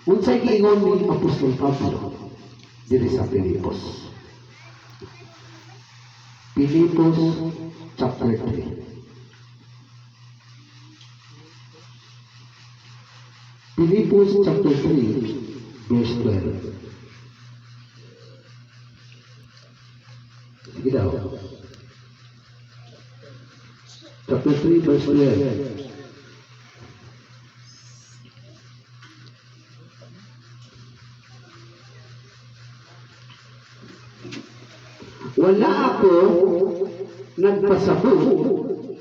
Unsay giingon ni Apostol Pablo diri sa Pilipos. Pilipos chapter 3. Pilipos chapter 3 verse 12. Sige daw. Chapter 3 verse 12. Wala ako nagpasabot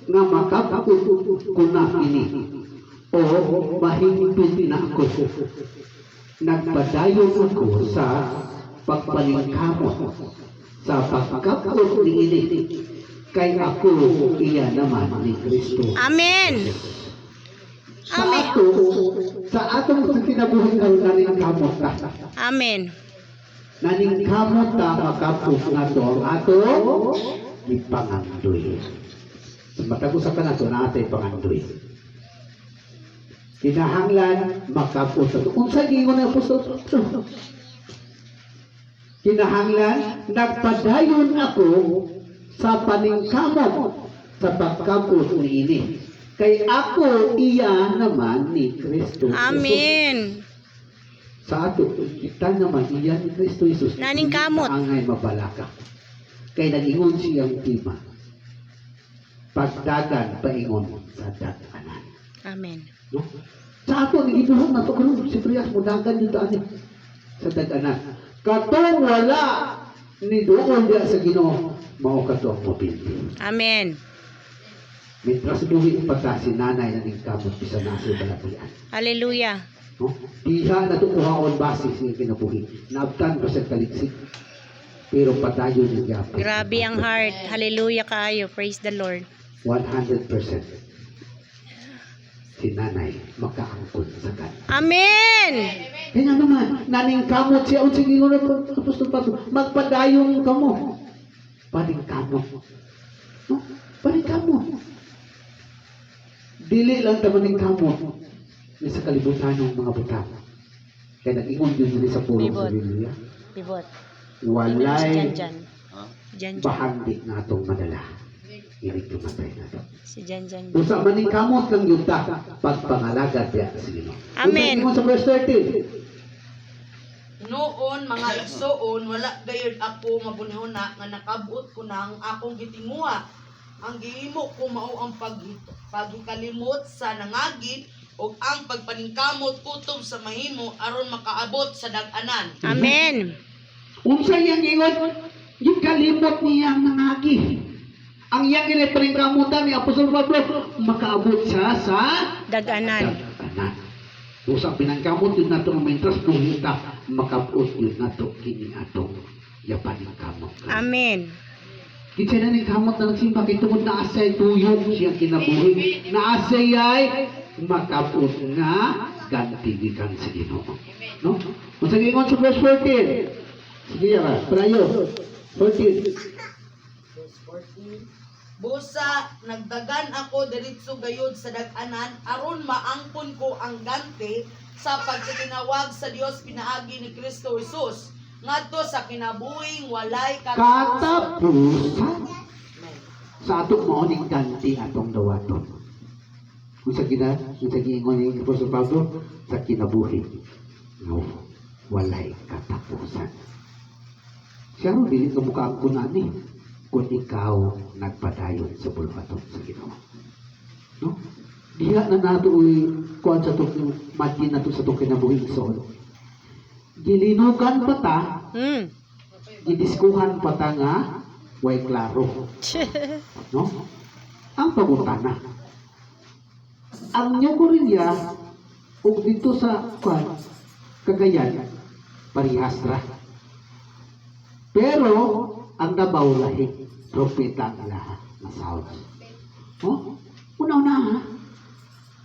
nga makapakot ko na ini o mahimpit na ako. Nagpadayon ako sa pagpalingkamot sa pagkakot ni ini kay ako iya naman ni Kristo. Amen. Sa atong kinabuhi ng kamot ka. Amen. Naning kamot ta makapog nga to ang ato ipangandoy. Matag usa ka na to na atay pangandoy. Kinahanglan makapog sa unsa giingon ang apostol? Kinahanglan nagpadayon ako sa paningkamot sa pagkapog ni ini. Kay ako iya naman ni Kristo. Amen. Sa ato, kita naman iya ni Kristo Jesus. Naning kamot. Angay mabalaka. Kay nag-ingon siyang tima. Pagdagan paingon sa daganan. Amen. No? Sa ato, ibuhok na ito. Karoon, si Prias, mudagan yung daan sa daganan. Katong wala ni doon diya sa Ginoo, mao kato ang mapindi. Amen. Mitras duwi pagka si nanay na ning kamot bisa nasa balakian. Hallelujah. No? Diha na ito kuhaon basis ng kinabuhi. Naabtan ko sa kaliksik. Pero patayo niya. Grabe ang heart. Hallelujah kayo. Praise the Lord. 100%. Si nanay makaangkon sa kan. Amen. Kaya naman, naning kamot siya. Unsing ingon na Apostol Pablo, magpadayong kamo. Paling kamot. No? Paling kamot. Dili lang tamaning kamot. Sa kalibutan ng mga butang. Kaya nag-ingon din sa pulong sa Biblia. Pivot. Walay Jan. bahandi na itong madala. Inig tumatay na ito. Si Jan. Usa maning kamot ng yunta, pagpangalagad niya sa Ginoo. Amen. Usa sa verse 13. Noon mga igsoon wala gayud ako mabunihuna nga nakabot ko na ang akong gitinguha. Ang gihimo ko mao ang pagkalimot sa nangagi o ang pagpaningkamot kutob sa mahimo aron makaabot sa dag-anan. Amen. Unsa iyang ingon? Yung kalimot niya ang nangagi. Ang iyang ginipringkamutan ni Apostol Pablo, makaabot siya sa Dag-anan. dag-anan. Usang pinangkamot yun na ito ng mentras, kumita, makaabot yun na ito, kini ato, yapan ng kamot. Amen. Kitsa na ng kamot na nagsimba, kitungod na asay tuyong siyang kinabuhi. Na asay ay makabot nga gantigikan sa Ginoo. No? Kung sa gingon sa verse 14. Sige yara, prayo. 14. Busa nagdagan ako diretso gayud sa dag-anan aron maangkon ko ang gante sa pagkatinawag sa Dios pinaagi ni Kristo Jesus ngadto sa kinabuhing walay Katapusan. Sa atong maoning ganti atong dawaton. Kung sa gingon ni Apostol Pablo, sa kinabuhi, no, walay katapusan. Siya rin, dili ka mukha ang kunani, kung ikaw nagpadayon sa bulbaton sa Ginoo. No? Diha na nato kuan sa itong mati na ito sa itong kinabuhi soon. Gilinukan pa ta, gidiskuhan pa ta nga, way klaro. No? Ang pagutana. Ang Nyogorilya, o dito sa Cagayan, parihas ra. Pero, ang Davao lahi, propeta ang lahat na sound. Oh? Una-una ha?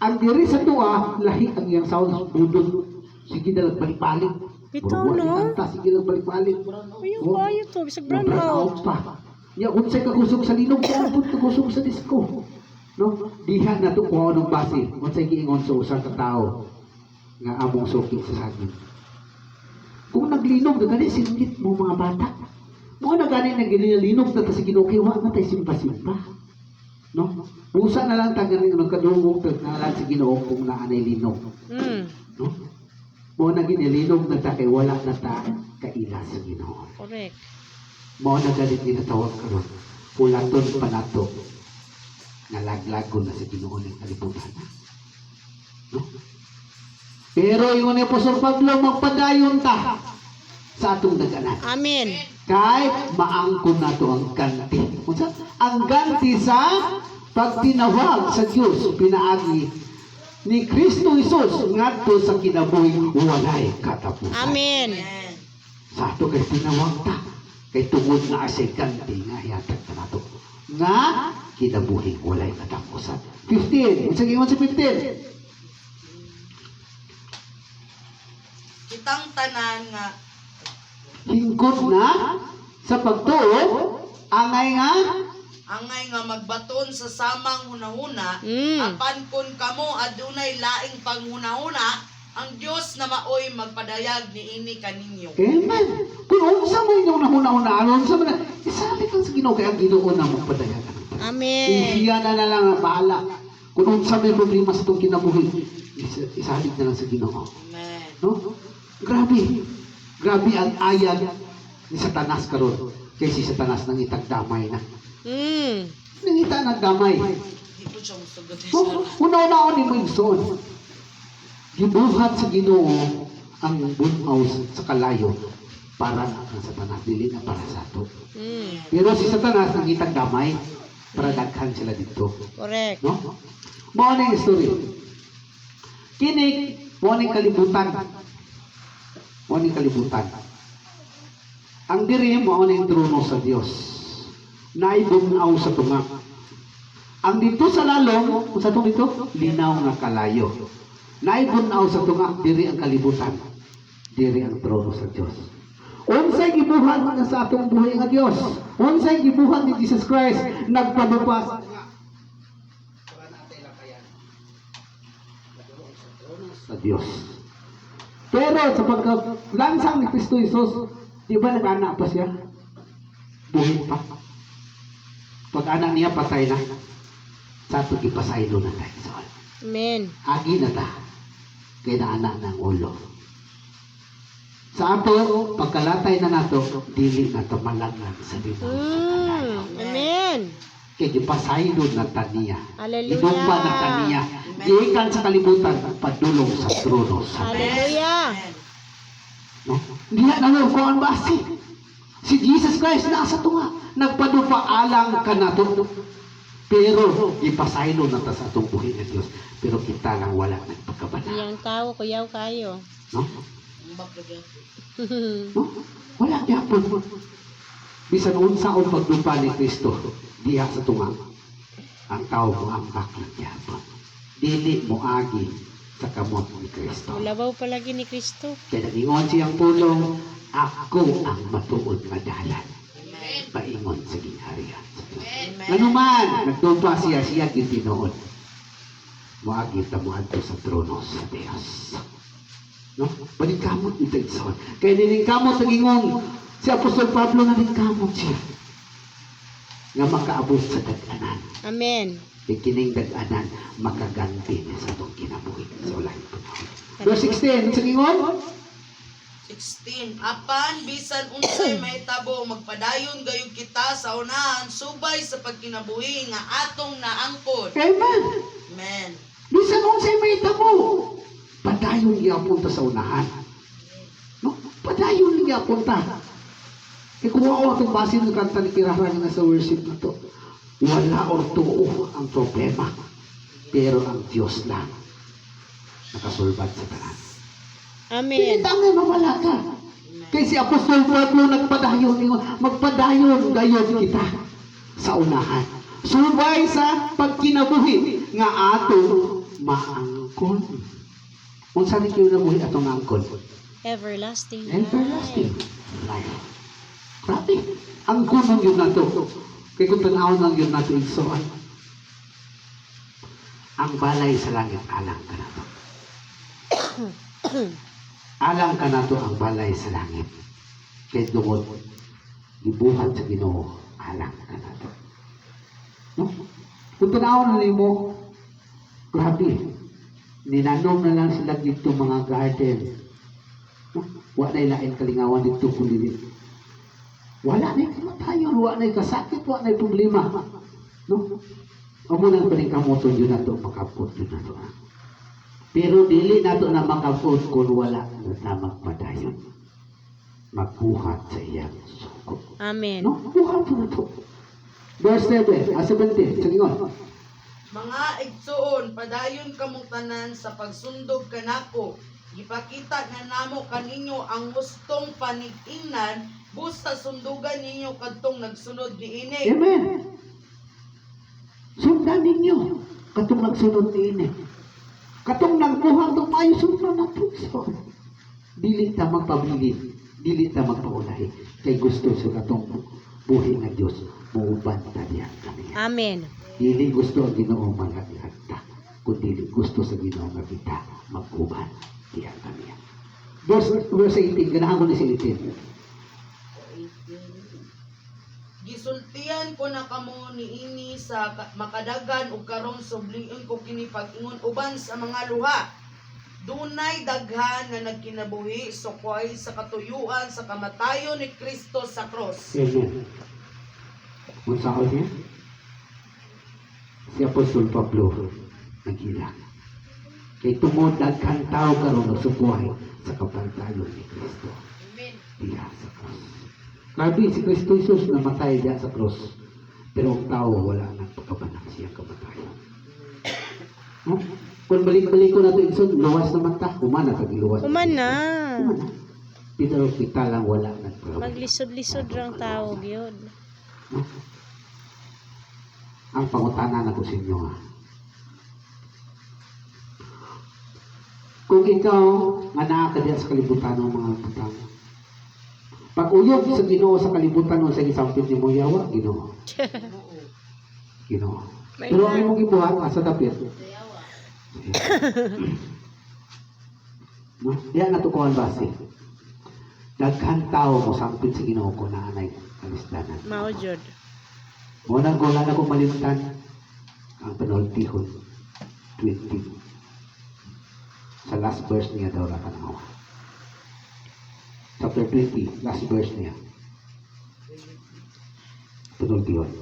Ang diri sa tuwa, lahi ang iyang sound, budod. Sige na lang balik-balik. Ito, no? Sige lang balik-balik. Ayun ba yun to? Bisag brown out. Pa. Ya, kung sa'y kagusog sa linog, kagusog sa disco. No? Diha na ito kung anong base. Kung sa'y giingon sa usang katao. nga among suking sa saging. Kung naglinog na gani singgit mo mga bata. Mo na gani na ginilinog na ta sa Ginoo kay wa na tay simpa-simpa. No? Busa na lang tagan ng kadungog tag ngalan sa Ginoo kung naanay linog. No? Mo na ginilinog na ta kay wala na ta kaila sa Ginoo. Correct. Mo na galit ginatawag karon. Pulaton panato. Nalaglagon na sa Ginoo ng kalibutan. No? Pero yung ni Apostol Pablo magpadayon ta sa atong daganan. Amen. Kay maangkon nato ang ganti. Unsa? Ang ganti sa pagtinawag sa Dios pinaagi ni Kristo Jesus ngadto sa kinabuhi walay katapusan. Amen. Amen. Sa ato kay tinawag ta kay tungod na asay ganti nga ihatag ta nato. Nga kinabuhi walay katapusan. 15. Unsa gingon sa 15? Kitang tanan nga Hingkod na sa pagtuo angay nga magbaton sa samang hunahuna, Mm. apan kun kamo adunay laing panghunahuna, ang Dios na maoy magpadayag niini kaninyo. Amen. Kung unsa mo inyong nahuna-una, unsa man, isalit lang sa Ginoo kay ang Ginoo na magpadayagan. Amen. Siya na lang ang bahala. Kung unsa may problema sa itong kinabuhi, isalit na lang sa Ginoo. Amen. No? Grabe. Grabe ang ayag ni Satanas karon. Kay si Satanas nang itagdamay na. Nangita nagdamay. Di ko siya musugod Oh, una-una ni mo igsoon. Gibuhat sa Ginoo ang bunaw sa kalayo para na ang Satanas dili na para sa ato. Pero si Satanas nangitag damay para daghan sila dito. Correct. No? Mao na yung story. Kini mao na yung kalibutan. Mao na yung kalibutan. Ang diri mao na yung trono sa Dios. Naibunaw sa tunga. Ang dito sa lalong, kung sa itong dito, linaw nga kalayo. Naibunaw sa tunga, diri ang kalibutan. Diri ang trono sa Dios. Unsay gibuhat nga sa atong buhay nga Dios. Unsay gibuhat ni Jesus Christ nagpadupas sa Dios. Pero sa pagkalansang ni Kristo Jesus, di ba nag-anak pa siya? Buhay pa. Pag-anak niya, patay na. Sa ito, ipasaylo na tayo. So, Amen. agi na ta. Kaya na anak ng ulo. Sa ato, pagkalatay na nato, dili na to malaglag sa dito. Amen. Kaya ipasaylo na ta niya. Hallelujah. Idumpa na ta niya. Gikan sa kalibutan, padulong sa trono sa Hallelujah. Amen. no? Diya na lang kung ang basi. Si Jesus Christ nasa tunga. Nagpadupaalang ka na to. Pero ipasaylo na ta sa atong buhay ng Diyos. Pero kita lang wala nagpagkabala. Iyang tao, kuyaw kayo. No? Ang baklagyan. No? Wala gyapon. Bisan unsa ang pagdupa ni Kristo diha sa tunga. Ang tao mo ang baklang gyapon. Dili mo agi sa kamot ni Kristo. Labaw palagi ni Kristo. Kaya nagingon siyang pulong, ako ang matuod nga dalan. Amen. Paingon sa ginharian. Amen. Nganuman, nagtumpa siya gitinoon. Muagi ta mo adto sa trono sa Dios. No? Paningkamot ni Tigson. Kaya nilingkamot sa gingon, si Apostol Pablo nalingkamot siya. Nga makaabot sa daganan. Amen. Ikining daganan, makaganti niya sa itong kinabuhi. So, lahat po na. Verse 16, sa gingon? 16. Apan bisan unsay mahitabo magpadayon gayud kita sa unahan subay sa pagkinabuhi nga atong naangkon. Amen. Amen. Bisan unsay may tabo. Padayon gyapon ta sa unahan. No? Padayon gyapon ta. Kaya kung ako itong basin ng kanta ni Kirara nga sa worship na to, wala or tuo ang problema. Pero ang Diyos lang nakasulbad sa tanan. Amen. Pinita nga mawala ka. Kaya si Apostol Pablo nagpadayon, magpadayon gayon kita sa unahan. Subay sa pagkinabuhi nga ato maangkon. Kung saan yung kinabuhi atong angkon? Everlasting Everlasting life. Grabe. Ang kunong yun na to. Kaya kung tanawin lang yun na to, igsoan. Ang balay sa langit alang ka na to. Alang ka na to ang balay sa langit. Kay tungod, gibuhat sa Ginoo, alang ka na to. No? Kung tanawon na mo, grabe, ninanom na lang sila dito mga garden. No? Wala na ilain kalingawan dito kundi wala na yung kamatayon, wala na yung kasakit, wala na yung problema. No? O muna pa rin kamoton yun na to, makapot yun na to. Pero dili na to na makapot kung wala na magpadayon. Magbuhat sa iyang suko. Amen. No? Buhat na to. Verse 7, 17, sagingon. Mga igsoon, padayon kamong tanan sa pagsundog kanako. Gipakita na namo kaninyo ang gustong panig-ingnan, busta sundugan ninyo kadtong nagsunod niini. Amen. Sundan ninyo. Katong nagsunod niini. Katong nagbuhat ng mayo sundan na puso. Dili ta magpabilin. Dili ta magpaulahi. Kay gusto sa katong buhi nga Diyos. Muuban ta diyan kami. Amen. Dili gusto ang Ginoo magatihan ta. Kundi gusto sa Ginoo nga kita mag-uban diyan kami. Verse 18. Ganahan ko ni si 18. Gisultian ko na kamo niini sa makadagan ug karon sublion ko kini pag-ingon uban sa mga luha. Dunay daghan nga nagkinabuhi sukoy sa katuyuan sa kamatayon ni Kristo sa cross. Amen. Unsa ko niya? Si Apostol Pablo naghilang. Kay tumod daghan tao karon nagsubuhay sa kamatayon ni Kristo. Amen. Diya sa cross. Grabe si Kristo Jesus namatay diya sa cross. Pero ang tao wala nang pagkabanang siya kamatayon. No? Kung balik-balik ko na ito, Inson, luwas naman ta. Umana ka giluwas. Human na. Umana. Pero kita lang wala nagpagawa. Maglisod-lisod rang tao gyud. No? Ang pangutana na ko sa inyo ha. Kung ikaw nga naa ka diyan sa kalibutan ng mga butang, pag uyog sa Ginoo sa kalibutan mo sa gisampit ni mo yawa, Ginoo. Ginoo. May Pero na. ang imong gibuhat asa dapit. No? Diyan natukuhan base. Daghan tao mo sampit sa Ginoo ko na anay kalisdanan. Mao jud. Muna ko lang ako malimtan ang penultihon 20. Sa last verse niya daw lang kanawa. Chapter 20, last verse niya. Penultihon.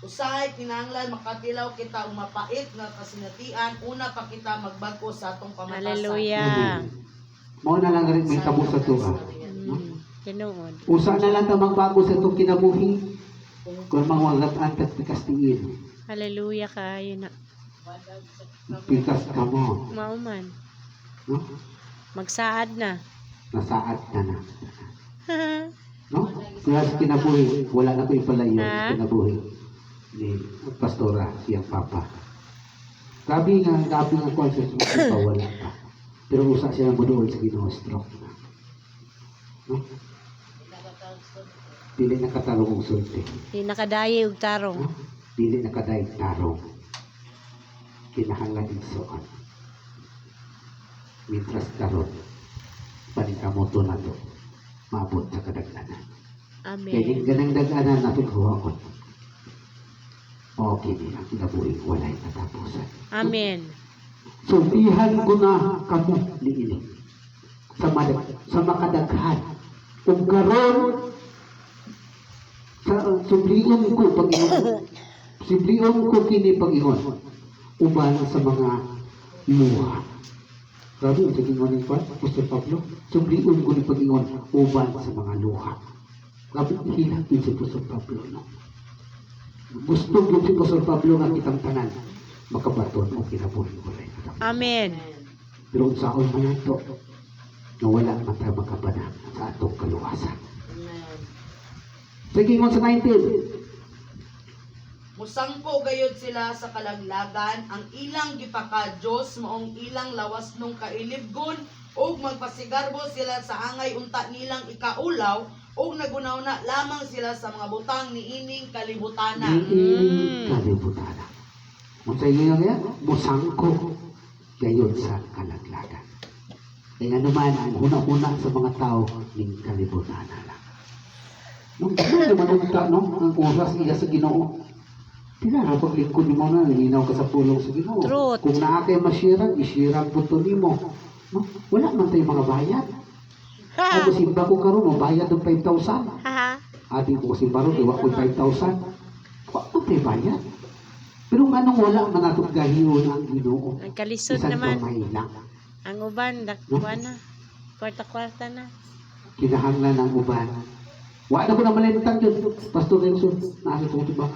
Usahay kinahanglan makatilaw kita og mapait nga kasinatian una pa kita magbag-o sa atong pamatasan. Hallelujah. Mao na lang rin may tabo sa tuwa. Tinuod. Usa na lang ta magbago sa itong kinabuhi. Kung mawagatan at pikastiin. Hallelujah kayo na. Pikas ka mo. Mao man. No? Magsaad na. Nasaad ka na. No? Kaya sa kinabuhi, wala na ko ipalayo sa Ha? kinabuhi ni Pastora, siyang Papa. Gabi nga conscious mo pa wala pa. Pero usa siya ng budool sa Ginoo stroke na. No? Dili nakatarong og sulti. Di nakadaye og tarong. No? Dili nakadaig tarong. Kinahanglan igsoon. Mientras karon paningkamoto na to maabot sa kadagdanan. Kaya Amen. ganang daganan na paghuwakot. Okay din ang kinabuhi walay katapusan. Amen. Sultihan ko na kamo liili sa makadaghan. Kung karon sa sublion ko Panginoon. Sublion ko kini Panginoon. Uban sa mga luha. Grabe, ang saging ni Juan, Apostol Pablo. Sublion ko ni Panginoon uban sa mga luha. Grabe, hilang din si Apostol Pablo. No? Gusto din si Apostol Pablo nga kitang tanan makabaton o kinabuhi walay katapusan. Amen. Pero sa akong mga ito, na wala man tayo makabana sa atong kaluwasan. Sige, sa 19. Musangko gayud sila sa kalaglagan ang ilang gipaka-Diyos maong ilang lawas nung kailibgon ug magpasigarbo sila sa angay unta nilang ikaulaw ug nagunaw-na lamang sila sa mga butang niining kalibutana. Kalibutana. Kung sa inyo nga, musangko gayon sa kalaglagan. Kaya naman, ang una-una sa mga tao, ng kalibutan na lang. Nung manunta, no? Ang oras iya sa Ginoo. Pila na paglingkod mo na, nilinaw ka sa pulong sa Ginoo. Truth. Kung naa kay masirang, isirang po to nimo. No? Wala man tayo mga bayad. Ha! Ako simba ko karon mo bayad ng 5,000. Ha! Ati ko simba ron, iwa ko 5,000. Wala man tayo bayad. Pero anong wala man nato gahiyon ang Ginoo. Ang kalisod Isang naman. kamay lang. Ang uban, dakwa na. Kwarta-kwarta na. Kinahanglan ng uban. Wala na ko na malintang yun. Pastor Nelson, nasa ito ba?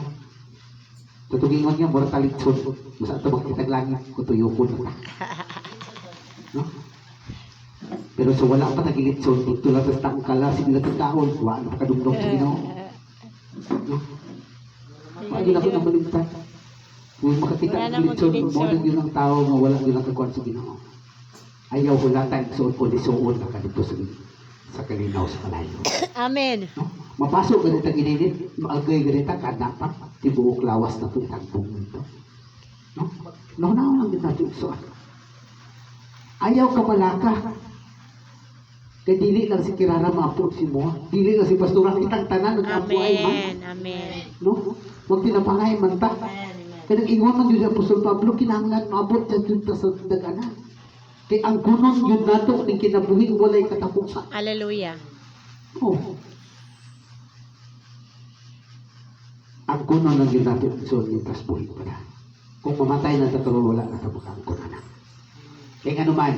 Tutugingon niya, mura talitson. Masa ito makitag langit, kutuyo ko na. No? Pero so wala pa nagilitson, dito lang sa tangkala, sila ng taon, wala na kadumdong sa Ginoo. No? Pagi na ko na malintang. Kung makakita Wala ng na gilitson, magilitson. mo na yun ang tao nga wala yun ang kakuan sa Ginoo. Ayaw hulatan, suot ko di suot na kadito sa kalinaw sa kalayo. Amen. No? Mapasok ka dito ginilid, maagay ka dito, kadapat, tibuok lawas na ito, itagpong ito. No? Naunaw lang din natin so. Ayaw ka malaka. Kaya dili lang si Kirara maapot si mo. Dili lang si Pastora, kitang tanan, nag-apuay man. Amen. Amen. No? Huwag pinapangay man ta. Kaya nag-ingon man yun ang Apostol Pablo, kinahanglan maabot sa dito sa daganan. Kaya ang kunon yun nato, ng kinabuhing walay katapusan. Hallelujah. Oh. Ang kuno ng ginatid so nitas buhay pa na. Kung mamatay na sa karoon, wala na tabuk ang kuno na. Kaya nga naman,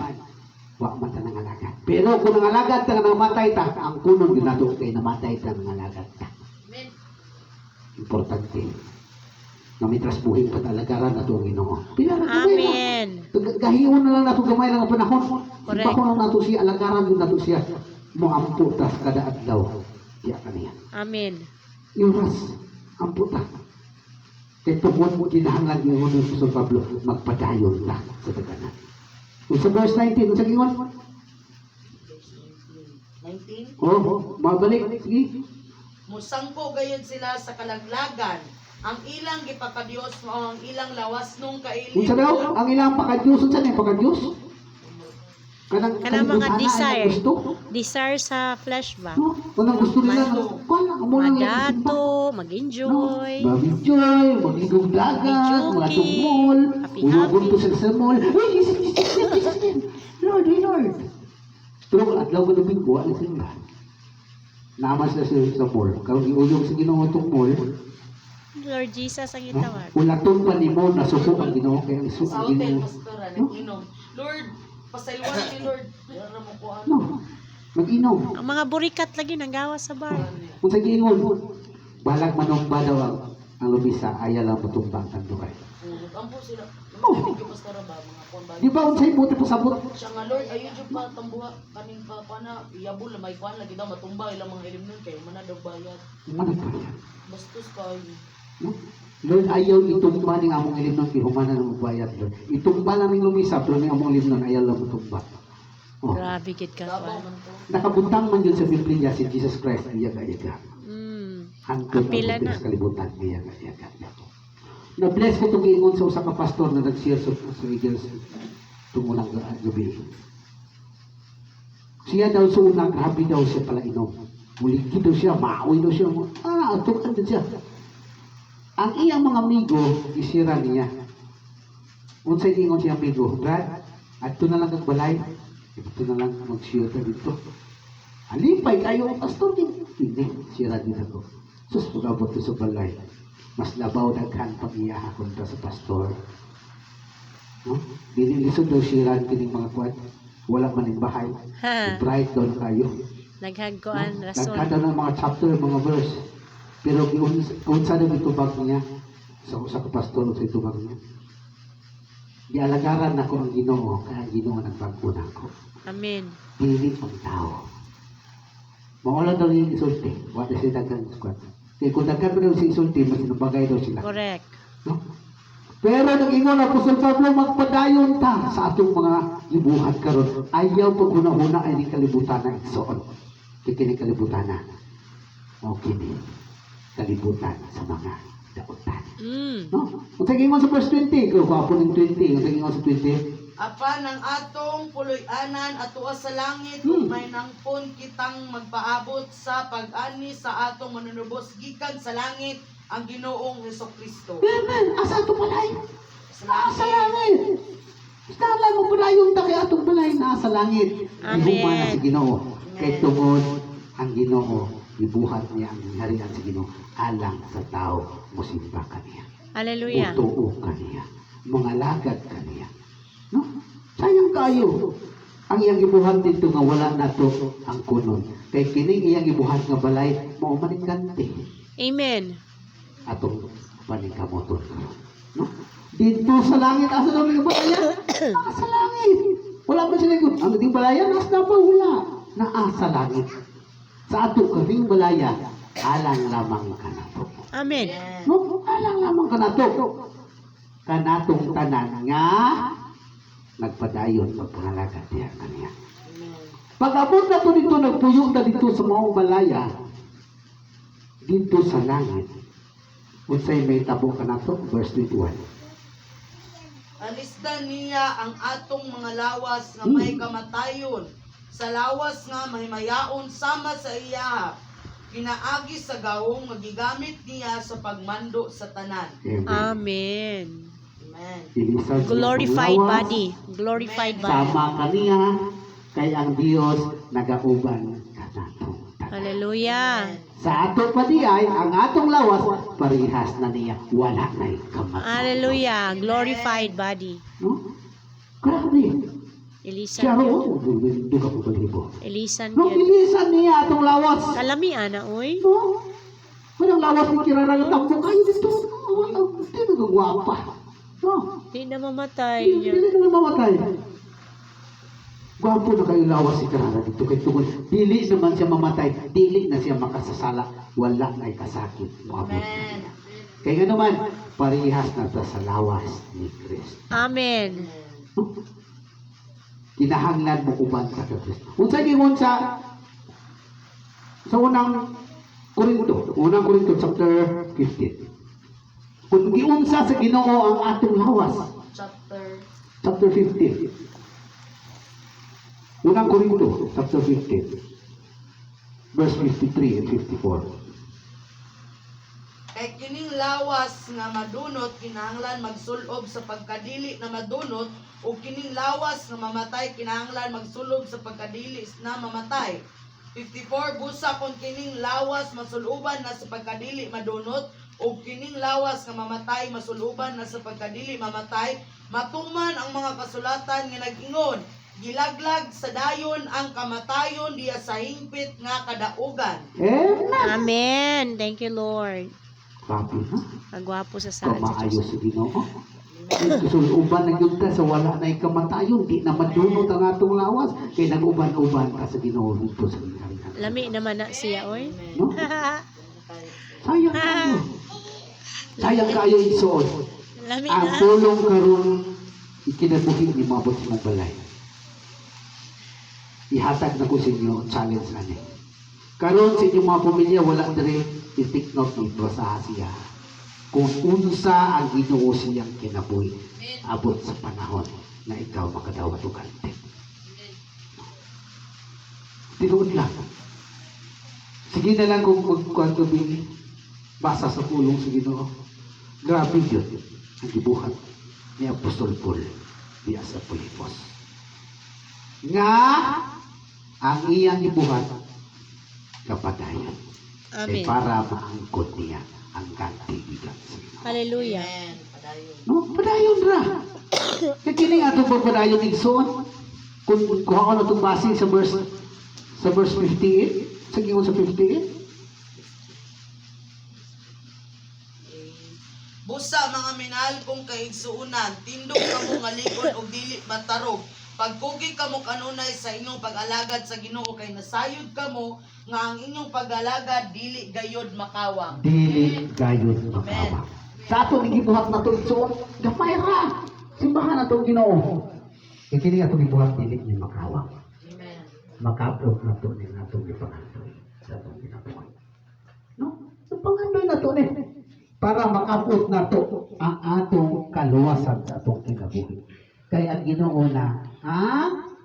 wak mata ng alagad. Pero kung ang alagad na namatay ta, ang kuno ng ginatid kay namatay ta ng alagad ta. Importante. Na may trasbuhin pa talagaran na ito ang Ginoo. Pila na gamay na. Amen. Gahiyon na lang nato gamay lang ang panahon. Correct. Ipa ko lang nato siya, alagaran din nato siya. Mo ampo tas kada adlaw. Kaya kaniya. Amen. Yuras, amputa. Kaya tungkol mo kinahanglan yung unang Apostol Pablo, magpadayon na sa daganan. Kung sa verse 19, kung sa gingon, 19. mabalik, sige. Musangko gayud sila sa kalaglagan. Ang ilang gipakadiyos mo ang ilang lawas nung Kung sa daw, kailin. ang ilang pakadiyos, saan yung pakadiyos? Kanang mga kalibutan na, desire. ang gusto. Desire sa flesh ba? No? Kung gusto nila, wala, amo lang yung Madato, mag-enjoy. Mag-enjoy, mag-igong dagat, mga Mag-joking, tumol, happy-happy. ulugon to sa mall. Ay, Jesus, Lord, Lord. Pero kung adlaw ko luming ko, alis sila. Naamas na sa mall. Kung iuyong sa Ginoo itong mall, Lord Jesus ang itawag. ulaton pa ni mo, nasuko ang Ginoo, kaya ang Sa ang hotel, Ginoo. pastora, nag-inom. Lord, pasaywan ni Lord. Ano mo ko ano? No, mag-inom. Ang mga burikat lagi nang gawa sa bar. Kung sa gingon, balag manumba daw ang lubisa, ayaw lang matumbang ang duhay. Ampo sila. Oh. Mga pastora ba? Mga kuwan ba? Di ba, unsay mo tapos sabot? Siya nga Lord, ayun dyan pa, tambuha, kaning pa, pana, iyabol na may kuwan, lagi daw matumba, ilang mga ilim nun, kayo mana daw bayad. Manag pa yan. Bastos kayo. No? Lord, ayaw itumba ng among ilim ng kihumana ng magbayad, Lord. Itumba lang ng lumisa, pero ng among ilim ng ayaw lang matumba. Oh. Grabe gid ka Dabaw pa. man to. Nakabuntang man yun sa Biblia si Jesus Christ, iyaga-iyaga. Hantod Kapila ang na. sa kalibutan, iyaga-iyaga. Na-bless ko itong ingon sa usa ka pastor na nag-share sa Eagles tumulang gabi. Siya daw sa unang grabe daw siya pala inom. Muligid daw siya, maawi daw siya. Tukan din siya. Ang iyang mga amigo, isira niya. Unsay ingon siya amigo, Brad, adto na lang ang balay. Ito na lang mag-share ka dito. Alipay kayo, pastor din. Hindi, sira din ako. Sus, pag-abot ko sa balay. Mas labaw daghan pag iyaha kontra sa pastor. No? Dinilisod daw sira kining mga kuwan. Wala man yung bahay. Ha. Bright daw na kayo. Naghagkoan rason. Nagkada ng mga chapter, mga verse. Pero unsa daw itubag niya sa usa ka pastor sa itubag niya. Gialagaran nako ang Ginoo, kaya ang Ginoo nagbago nako. Amen. Dili ang tao. Mawala daw yung isulti. Wala siya daghan squad. Kaya kung daghan mo daw si isulti, mas sinubagay daw sila. Correct. No? Pero nag-ingon ang Apostol Pablo, magpadayon ta sa atong mga gibuhat karon. Ayaw pag una-una ay ni kalibutan na igsoon. Kini kalibutan na. Okay din. Kalibutan sa mga dautan. No? Kung sa gingon sa verse 20, kung kapon ng 20, kung sa gingon sa 20, apan ang atong puloy-anan atua sa langit ug may nangpon kitang magpaabot sa pag-ani sa atong manunubos gikan sa langit ang Ginoong Hesukristo. Amen. Asa ito balay? Sa Nasa langit. langit. Stala mo pala yung taki atong balay nasa langit. Amen. Ihuma na si Ginoo. Kay tungod ang Ginoo, ibuhat niya ang harian sa Ginoo alang sa tao musimba kaniya. Hallelujah. Utuo kaniya. Mga lagad kaniya. No? Sayang kayo. Ang iyang ibuhat dito nga wala na to ang kunon. Kay kining iyang ibuhat nga balay mao man ang ganti Amen. atong paningkamoton karon. No? Dito sa langit asa daw ang balaya? Sa langit. Wala ba sila ko? Ang ating balaya nasa pa wala. Naa sa langit. Sa ato kaming balaya alang lamang kanato. Amen. No, alang lamang kanato. Kanatong tanan nga nagpadayon magpangalaga diya kaniya. Pag-abot na to dito, nagpuyong na dito sa mga balaya, dito sa langit, unsay may tabo ka na to, verse 21. Alisdan niya ang atong mga lawas nga may kamatayon, sa lawas nga may mayaon sama sa iya. Pinaagi sa gawong magigamit niya sa pagmando sa tanan. Amen. Amen. Amen. Ilisan siya Glorified ang lawas, body. Glorified body. Sama kaniya, kay ang Diyos nagauban kanato. Hallelujah. Sa ato pa ay ang atong lawas, parihas na niya, wala na'y kamatayon. Hallelujah. Glorified body. No? Grabe. Siya Elisan ro, yun. duga po balibo. Elisan No, yun. ilisan niya atong lawas. Kalami ana, oy. No? Walang lawas ni kirarang tampo kayo dito. Hindi na gagwapa. No? Di na mamatay niya. Hindi na mamatay. Gwapo na kayo lawas si kirarang dito. Kay tungod, dili naman siya mamatay. Dili na siya makasasala. Wala na'y kasakit. Muabot. Amen. Kaya nga naman, parihas na ta sa lawas ni Kristo. Amen. Kinahanglan mo uban sa Kristo. Unsa gingon sa unang Korinto chapter 15. Kung giunsa sa Ginoo ang atong lawas, chapter 15. Unang Korinto chapter 15. Verse 53 and 54. Kay kining lawas nga madunot kinahanglan magsulob sa pagkadili na madunot o kining lawas nga mamatay kinahanglan magsulob sa pagkadili na mamatay. 54 busa kon kining lawas masuluban na sa pagkadili madunot o kining lawas nga mamatay masuluban na sa pagkadili mamatay, matuman ang mga kasulatan nga nag-ingon, gilaglag sa dayon ang kamatayon diya sa hingpit nga kadaugan. Amen. Thank you, Lord. Papi ha? Agwapo sa saan. Kamaayos sa Ginoo. Kusuluban na yun ta sa wala na kamatayon. Di na madunot ang atong lawas. Kaya nag-uban-uban ka sa Ginoo dito sa Ginoo. Lami naman na siya, oy. No? Sayang kayo. Sayang kayo isuot. Lami Ang na. tulong karon ikinabuhi ni mabot sa mong balay. Ihatag na ko sa inyo ang challenge ani. Karon sa inyong mga pamilya wala dire i-take note nito sa Asia. Kung unsa ang Ginoo siyang kinabuhi abot sa panahon na ikaw makadawat og kante. Tinuod lang. Sige na lang kung magkuhan ko bili. Basa sa pulong sa Ginoo. Grabe yun ang gibuhat ni Apostol Paul diya sa Filipos. Nga ang iyang gibuhat kapadayon. Amen. Para maangkot niya ang kantigigan sa Ginoo. Hallelujah. Amen. Padayon. No, padayon ra. Kaya kini atong pagpadayon igsoon. Kung kuha ko na itong base sa verse 58, sa gingon sa 58. Busa mga minahal kong kaigsuunan, tindog kamo nga ligon og dili matarog. Pagkugi kamo kanunay sa inyong pag-alagad sa Ginoo kay nasayod kamo nga ang inyong pag-alagad dili gayod makawang. Dili gayon makawa. Sa ato ni gibuhat na to igsoon, gamay ra. Simbahan na to Ginoo. Kaya kini atong gibuhat dili ni makawa. Amen. Makapot na to ni atong gipangandoy sa atong ginabuhat. No? So pangandoy na to ni para makapot na to ang atong kaluwasan sa atong kinabuhi. Kay ang Ginoo na ang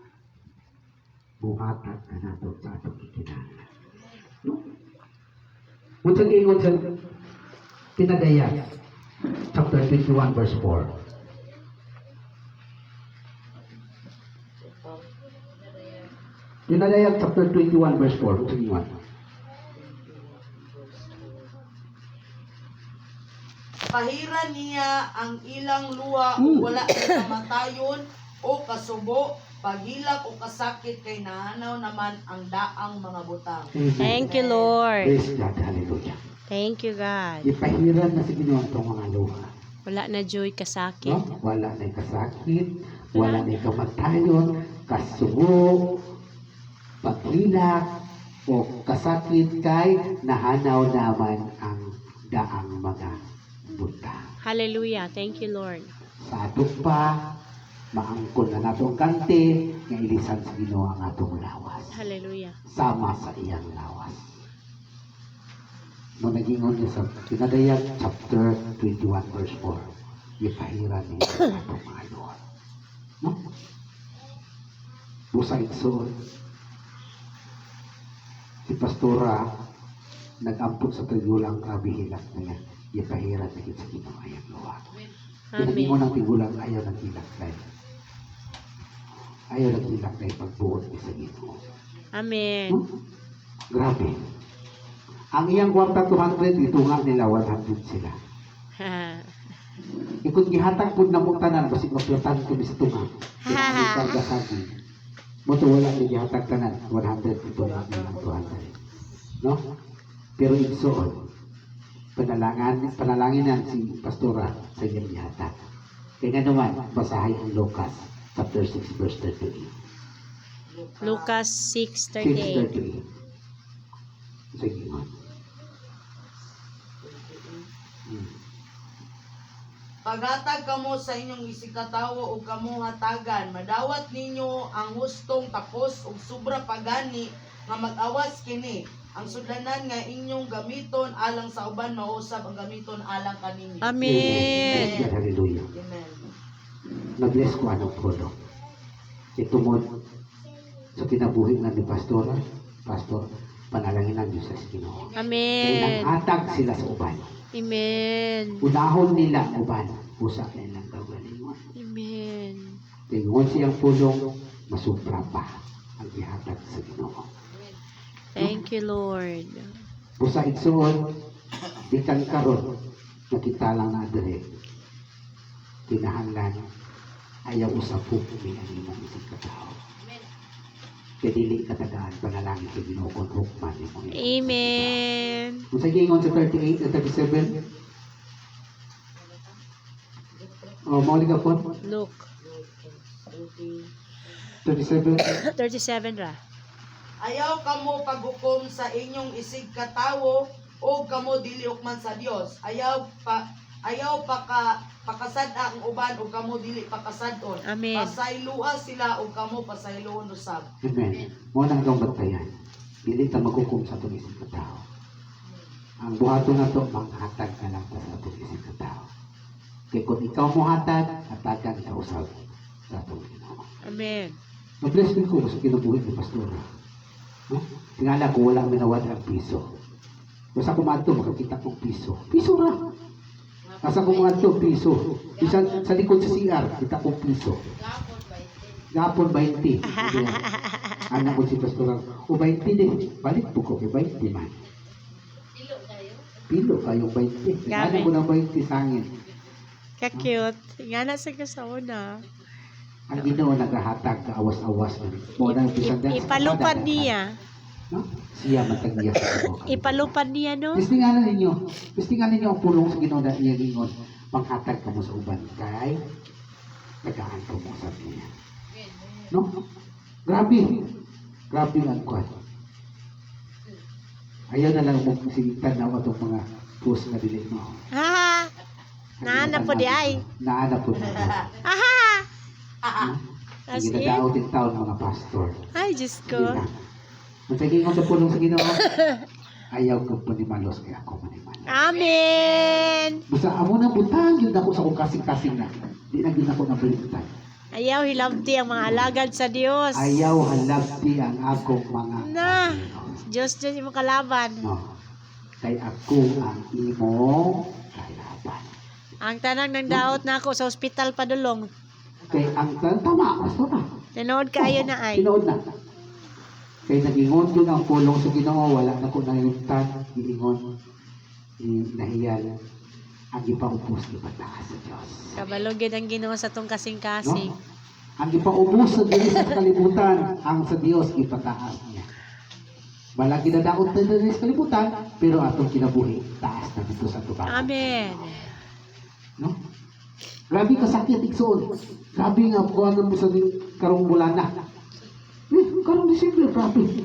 buhatag na nato sa atong ikinahanglan. No? Unsa giingon sa Tinadaya chapter 21 verse 4. Tinadaya chapter 21 verse 4. Unsa giingon? Pahiran niya ang ilang luha Hmm. ug wala kay kamatayon o kasubo, paghilak o kasakit kay nahanaw naman ang daang mga butang. Amen. Thank you, Lord. Praise God. Hallelujah. Thank you, God. Ipahiran na sa Ginoo itong mga luha. Wala na joy kasakit. No? Wala na kasakit, wala na kamatayon, kasubo, paghilak, o kasakit kay nahanaw naman ang daang mga butang. Hallelujah. Thank you, Lord. Sa ato pa, maangkon na natong kante, nga ilisan sa Ginoo ang atong lawas. Hallelujah. Sama sa iyang lawas. Mo nagingon niya sa Tinadaya chapter 21 verse 4. Ipahiran niya ang atong mga luha. No? Busa igsoon. Si Pastora nag-ampot sa tigulang kabihilak niya. Ipahiran niya sa Ginoo ayang luha. Pinagingon Amen. ng tigulang ayaw ng hilakay. Ayaw ng hilakay pagbuot niya sa Ginoo. Amen. Grabe. Ang iyang kwarta 200, itunga nila 100 sila. Ikot gihatag pud na mo tanan basig maplatan ko sa tunga. Ikarga sa akin. Mo to wala ni gihatag tanan 100 itunga nila 200. No? Pero igsoon panalangin si Pastora sa iyang gihatag. Kaya nga naman, basahin ang Lucas chapter 6 verse 38. Lucas 6:38. 6:38. Sige nga. Paghatag kamo sa inyong isikatawo ug kamo hatagan, madawat ninyo ang hustong tapos ug sobra pagani nga mag-awas kini. Ang sudlanan nga inyong gamiton alang sa uban mausab ang gamiton alang kaninyo. Amen. Hallelujah. Amen. Na-bless ko anong puno. Itumod sa kinabuhi na ni Pastor, panalangin ng Diyos sa Ginoo. Kaya Amen. nanghatag sila sa uban. Amen. Unahon nila ang uban. Usa na ilang kagalingon. Amen. Tingon siyang pulong, masupra pa ang ihatag sa Ginoo. Thank you, Lord. Busa igsuon, di kang karon, nakita lang na dire. Kinahanglan, ayaw usap po kami ang imong isang katao. Kaya dili katagaan, panalangin sa Ginoo kung hukman ni mong Amen. Kung sa gingon sa 38 at 37, mauli ka po, Luke 37, 37 ra. Ayaw kamo paghukom sa inyong isig katawo o kamo dili hukman sa Dios. Ayaw pakasad-a ang uban o kamo dili pakasad-on. Amen. Pasayloa sila o kamo pasayloon usab. Amen. Mo na itong batayan. Dili ta maghukom sa itong isang katao. Ang buhato na ito, manghatag na lang ta sa itong isang katao. Kaya kung ikaw mo hatag, hatagan ka usab sa itong Ginoo. Amen. Ma-bless din ko sa kinabuhi ni Pastora. No? Tingala ko wala minawad ang piso. Basta kumadto, makakita kong piso. Piso ra. Basta kumadto, piso. Isa sa likod sa CR, kita kong piso. Gapon 20. Anak ko si Pastora. O 20 din. Balik po ko kay 20 man. Pilo kayo 20. Tingala ko ng 20 sangin. Ka-cute. Nga na sa kasauna. Ang Ginoo nagahatag kaawas-awas man. Mo na bisan Ipalupad niya. No? Siya matagniya sa Ginoo. Ipalupad niya, no? Gusto nga ninyo. Gusto nga ninyo ang pulong sa Ginoo na iya gingon. Panghatag ka mo sa uban kay tagaan ka mo sa niya. No? Grabe. Grabe ang kwan. Ayaw na lang mo singitan na itong mga post na dili mo. Ha! Naana po di ay. Naana po na. Aha! As Sige in? na daot yung taon mga pastor. Ay, Diyos Sige ko. na. Magsaging ko sa pulong sa Ginoo. Ayaw ko panimalos kaya ako manimalos. Amen! Basta amo na butang yun ako sa kong kasing-kasing na. Di na yun ako nabaliktad. Ayaw hilabti ang mga alagad sa Dios. Ayaw halabti ang akong mga Na, Panginoon. Diyos mo kalaban. No. Kay ako ang imong kalaban. Ang tanang nang daot na ako sa ospital padulong. Kay ang tama, basta na. Tinood kayo na ay. Tinood na. Kay nagingon yun ang pulong sa Ginoo, wala na ko nalimtan, giingon, nahiyal, ang ipaubos ipataas sa Diyos. Kabalugid ang Ginoo sa tong kasing-kasing. No? Ang ipaubos sa Diyos sa kalibutan, ang sa Diyos ipataas niya. Wala ginadaot na rin sa kalibutan, pero atong kinabuhi, taas na dito sa tubago. Amen. No? Grabe kasakit igsoon. Grabe nga buwan mo sa karong bulana. Karong December, grabe.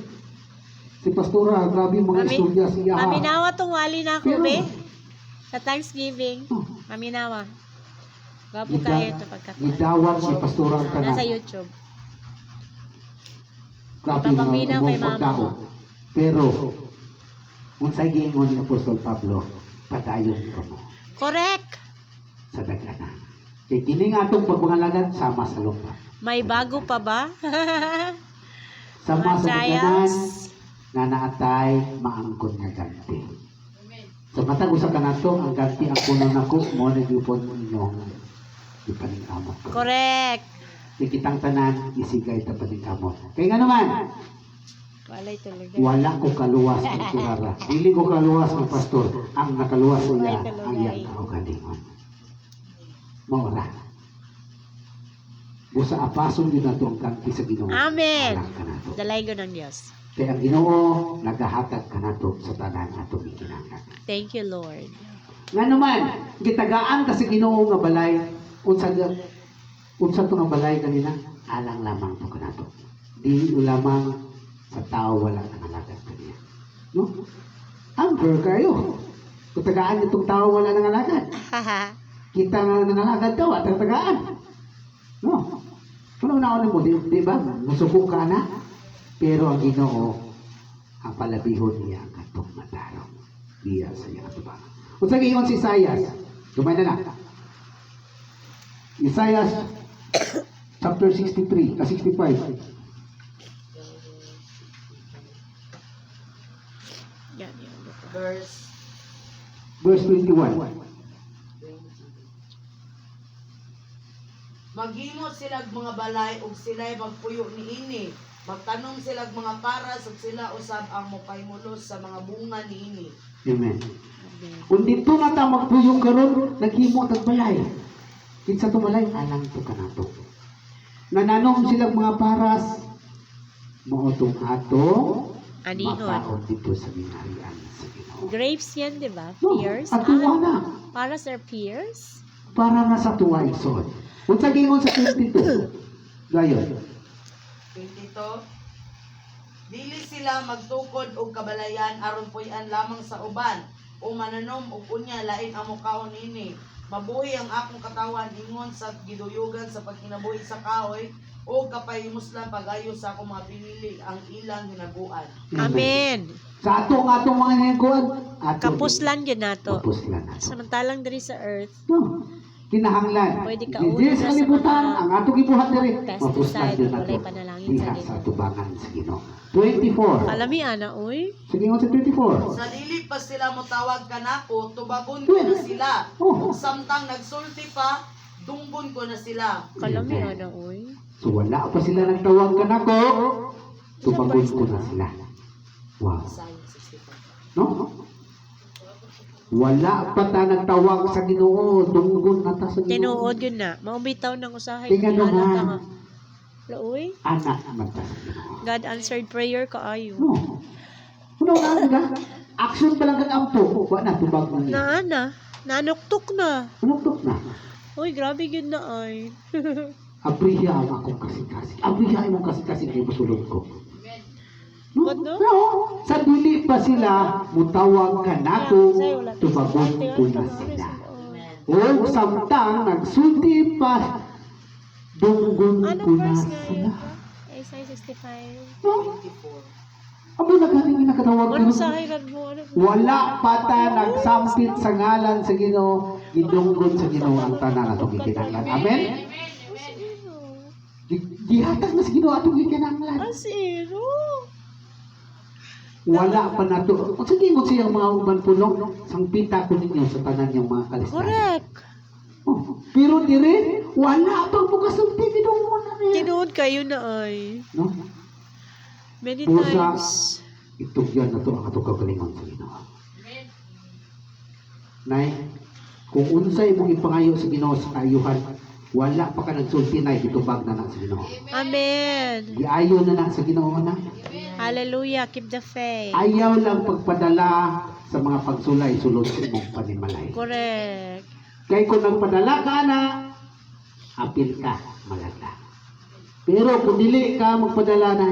Si Pastora, grabe mga Mami- istorya siya. Maminawa tong wali na ako, Pero- be. Sa Thanksgiving. Oh, Maminawa. Gwapo kayo ito pagkataon. Gidawat si Pastora ang Nasa tanan. YouTube. Grabe Papaminaw mga kay mama pagkao. mo. Pero, kung sa giingon ni Apostol Pablo, padayon ko mo Correct. sa dagana. Kaya kining atong pagbangalagad, sama sa lupa. May bago pa ba? Sama Mga sa daganan, trials. na naatay maangkon nga ganti. Sa matag usa kanato ang ganti ang kuno nako mo na gyupon inyong ipaningkamot. Correct. Kitang tanan isigay ta paningkamot. Kay nga naman, Walay tuloy. wala ko kaluwas ang kirara. Dili ko kaluwas ang pastor. Ang nakaluwas niya Walay ang iyang kaugalingon. Maura. Busa apason yun nato ang ganti sa Ginoo. Amen. Alang ka nato. Dalaygo ng Diyos. Kaya ang Ginoo nagahatag ka nato sa tanan atong ikinahanglan. Thank you, Lord. Nga naman, gitagaan ka sa Ginoo nga balay, unsa to nga balay kanina, alang lamang to kanato. Di lamang sa tao wala nangalagad kaniya. No? Amber kayo. Kung tagaan itong tao wala nangalagad. Haha. Kita nga nangalagad daw at tagaan. No? Kung nauna mo, di ba? Nasuko ka na. Pero ang Ginoo, ang palabihon niya ang katong matarong. Diya sa iya katubang. Kung sa giyon si Isaias, dumay na lang. Isaias chapter 63, 65. Yan, yan. Verse Verse 21. Maghimot silag mga balay ug sila'y magpuyo niini. Magtanong silag mga paras ug sila usab ang mopaymulos sa mga bunga niini. Amen. Amen. Kung dito na ta magpuyong karon, naghimo tag balay. Kinsa to balay, alang to kanato. Nananom silang mga paras, mo tong ato Anihon. makaon dito sa binarian sa Ginoo. Grapes yan, di ba? No, Pears. atuwa na. Para sa pears? Para na sa tuwa igsoon. Kung sa gingon sa 22, gayon. 22 Dili sila magtukod og kabalayan aron puy-an lamang sa uban o mananom og unya lain ang mukaon ini. Mabuhi ang akong katawan ingon sa giduyugan sa pagkinabuhi sa kahoy o kapahimuslan pagayo sa akong mga pinili ang ilang hinaguan. Amen. Sa atong mga ningkuan, Kapuslan yun nato. Kapuslan nato. Samantalang diri sa earth, No. Kinahanglan. Pwede ka Di una sa sa kalibutan, mga ang atong gibuhat diri. pesticide, Mapuslan din walay nato. panalangin Diha sa Ginoo. sa tubangan sa Ginoo. 24. alami ana, uy. Sa gingon sa 24. Sa dili pa sila motawag kanako, tubagon ko na sila. Oh. Ug samtang nagsulti pa, dunggon ko na sila. Kalami ana, uy. So wala pa sila nagtawag ka nako. Tubagon ko na sila. Wow. Isaiah 65. No? Wala pa ta nagtawag sa Ginoo, dunggon na ta sa Ginoo. Tinuod yun na. Maumitaw ng usahay. Tingnan Kilala naman. ka nga. Wala, uy. Anak man ta sa Ginoo. God answered prayer kaayo. No. Kuno na action pa lang kang ampo, wa na tubag na niya. Na ana. Nanuktok na. Anok na. Uy, grabe yun na ay. Abriya ang akong kasing-kasing. Abriya ang akong kasing-kasing kay masulog ko. No? What no? No. Sa dili pa sila, mutawag ka nako, tubagon ko na sila. O samtang nagsulti pa, dunggon Ano ko na verse nga sila. yun? Isaiah 65. No? 24. Amo na galing nakatawag Ano ko. sa hirad mo? Ano? Wala pa ta nagsampit sa ngalan sa Ginoo, gidunggon sa Ginoo ang tanan atong gikinahanglan. Amen. Gihatag na sa Ginoo atong gikinahanglan. Asiro. Wala pa na to. Kung sige mo siyang mga uban puno, sangpita ko ninyo sa tanan yung mga kalistan. Correct. Oh, pero dire, wala pang bukasulti Ginoo na niya. Tinuod kayo na ay. No? Many Pusa, times. itugyan na to ang atong kagalingon sa Ginoo. Nay, kung unsay mong ipangayo sa Ginoo sa kaayuhan, wala pa ka nagsulti na gitubag na sa Ginoo. Amen. Giayo na sa Ginoo na. Hallelujah. Keep the faith. Ayaw lang pagpadala sa mga pagsulay sulod sa imong panimalay. Correct. Kay kung nagpadala ka na, apil ka, malagla. Pero kung dili ka magpadala na,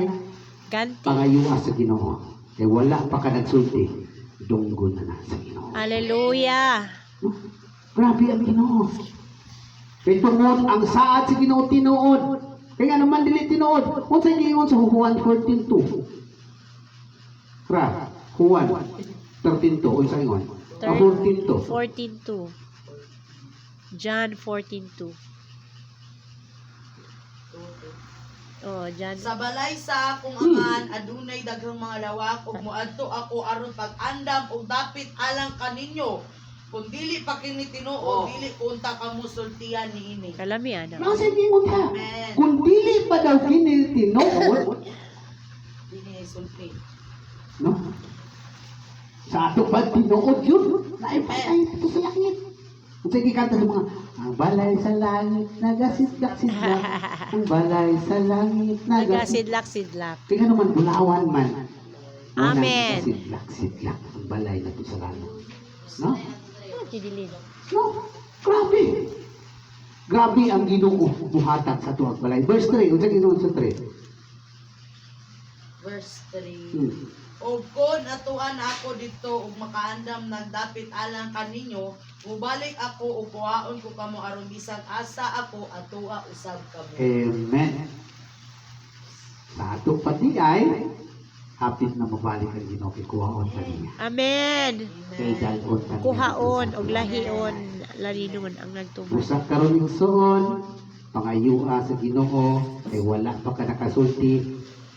Ganti. pangayuha sa Ginoo. Kay wala pa ka nagsulti, dunggo na sa Ginoo. Hallelujah. Grabe ang Ginoo. Kay tungod ang saad sa Ginoo tinuod. Kaya naman dili tinuod. Kung sa ingon sa Juan 14:2. Ra, Juan 13:2 o sa ingon. 14:2. 14:2. John 14:2. Oh, John. Sa balay sa akong angan adunay daghang mga lawak ug moadto ako aron pag-andam og dapit alang kaninyo. Kung dili pa kini tinuod, dili kunta ka musultihan niini. Kalami ana. Nasa ingon ka. Amen. Kung dili pa daw kini tinuod, Dili sulti. no? Sa ato pa tinuod yun. Naipatay ito sa langit. Kung sige kanta sa mga, ang balay sa langit, nagasidlak-sidlak. Ang balay sa langit, nagasidlak. Nagasidlak-sidlak. Kaya naman bulawan man. Amen. Nagasidlak-sidlak. Ang balay na ito sa langit. No? Tidilid. No? Grabe. Grabe ang Ginoo buhatag sa tuwag balay. Verse 3. Kung sa Ginoo sa 3. Verse 3. Hmm. O kon atuan ako dito ug makaandam nagdapit alang kaninyo, mubalik ako ug kuhaon ko kamo aron bisan asa ako atua usab kamo. Amen. Sa ato pati ay hapit na mabalik ang Ginoo kay kuhaon sa niya. Amen. Kay dalon ta. Kuhaon og lahion, lalinon ang nagtubo. Usa karon ning suon, pangayuha sa Ginoo kay wala pa ka nakasulti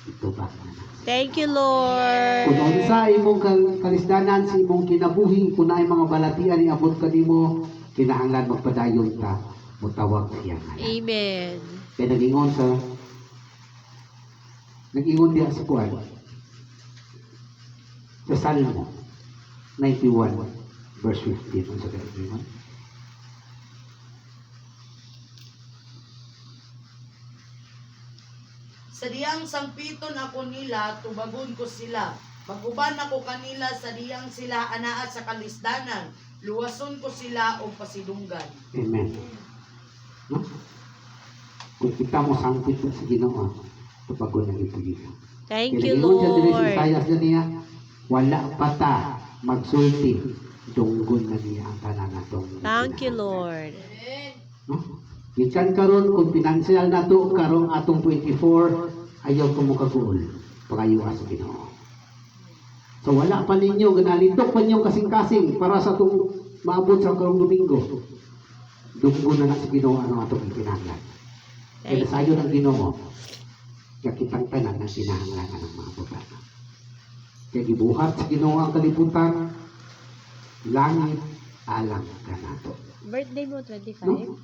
ito ba na. Thank you, Lord. Kung unsa imong kalisdanan sa imong kinabuhi, kung naay mga balatian iabot kanimo, kinahanglan magpadayon ta, mutawag siya nga. Amen. Kaya nag-ingon diya sa kuwan, sa Salmo 91 verse 15. Ano sa kaya Sa diyang sangpiton ako nila, tubagon ko sila. Maguban ako kanila sa diyang sila anaa sa kalisdanan. Luwason ko sila o pasidunggan. Amen. No? Kung kita mo sangkit sa Ginoo, tupagon ang ipulihan. Thank Kaya you, ingon siya diri sa Lord. Isaiah na niya, wala pa ta magsulti, dunggon na niya ang tanan natong. Thank you, Lord. No? Gikan karon kung financial na to, karong atong 24, ayaw ko mo kaguol, pangayuha sa Ginoo. So wala pa ninyo, ganalitok pa ninyo kasing-kasing para sa itong maabot sa karong Domingo. Dunggon na sa Ginoo ang atong ipinanglan. Kaya sayo ng Ginoo, kaya kitang tanan ng pinahanglanan ng mga butan. Kaya gibuhat sa Ginoo ang kalibutan, langit alang ka nato. Birthday mo, 25? No?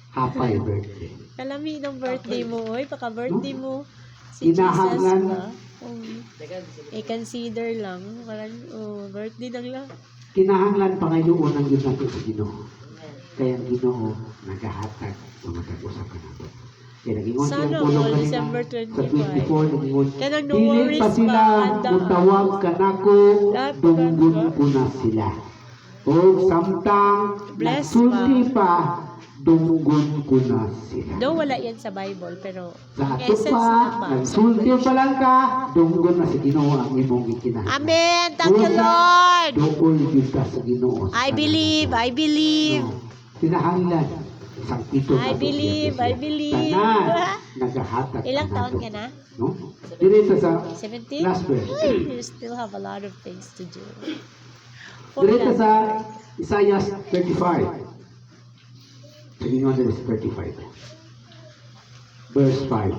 Happy birthday. Kalami ng birthday mo, oy. Paka-birthday mo. Si Jesus Kinahanglan. ba? I-consider lang. Parang, birthday lang lang. Kinahanglan pangayoon ang Diyos natin sa Ginoo. Kaya ang Ginoo nagahatag sa matag-usap ka nato. Kaya nag-ingon Sana siyang all tulong kanina December sa 25. 24, nag-ingon, Kaya no dili worries pa sila pa, handa. mutawag ka nako, dunggon ko na sila. O samtang Bless nagsulti pa, dunggon ko na sila. Though wala yan sa Bible, pero Sa ang ato essence pa, naman. nagsulti pa lang ka, dunggon na sa Ginoo ang imong ikinahanglan. Amen. Thank you, Lord. Dunggon kita sa Ginoo. I believe. I believe. Kinahanglan. Isang pito I believe. I believe. Tanan, nagahatag. Ilang ka taon nato. ka na? No? Dito sa 17? last verse. You still have a lot of things to do. Dito sa Isaiah 35. Tingnan mo dito sa 35. verse 5.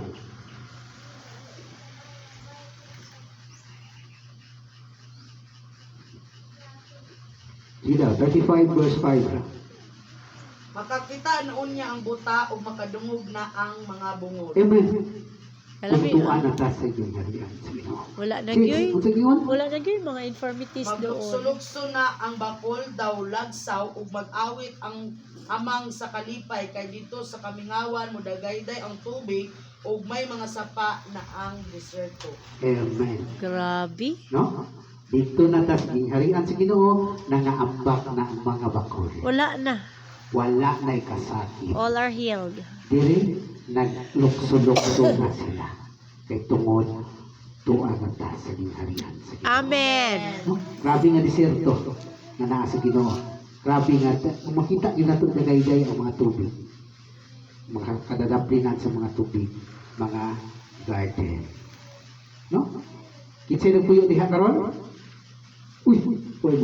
Sila, 35 verse 5. Makakita noon niya ang buta o makadungog na ang mga bungod. Amen. Kalami, Kuntuan na ta sa iyong harian sa Ginoo. wala na Sis, gyud. kung sa Ginoo, Wala na gyud mga infirmities doon. Magsulugso na ang bakol daw lagsaw ug mag-awit ang amang sa kalipay kay dito sa kamingawan mo dagayday ang tubig ug may mga sapa na ang deserto. Amen. Grabe. No? Dito na ta sa iyong harian sa Ginoo, nangaambak na ang mga bakol. Wala na. Wala na ikasakit. All are healed. Diri, naglukso-lukso na sila. Kay tungod, tuan na ta sa iyong harian sa Ginoo. Amen. No? Grabe nga diserto na naa sa Ginoo. Grabe nga, kung makita nyo na ito dagayday ang mga tubig. Mga kadadaplingan sa mga tubig. Mga garden. No? Kinsay nagpuyo diha karon? Uy, huwag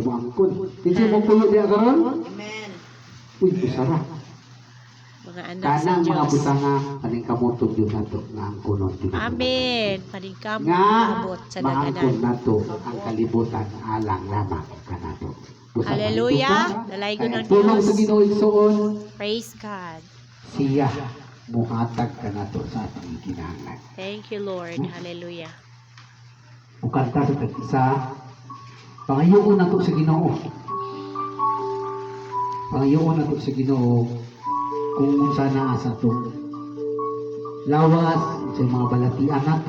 mo angkon. Kinsay mo puyo diha karon? Amen. Uy, usara. Mga anak sa Kanang mga Diyos. butanga, kaning kamutog yun na ito, nga angkonon. Amen. Paningkamot Nga, abot sa maangkon daganan. na ito ang kalibutan alang lamang kanato. Hallelujah. Dalaygon ng Tulong sa Diyos. Ginoo igsoon, Praise God. siya muhatag kanato sa ating kinahanglan. Thank you, Lord. Hallelujah. Ukanta sa tag-isa, pangayoon na ito sa Ginoo. Pangayoon na ito sa Ginoo kung sana asa ito. Lawas sa mga balatian nato.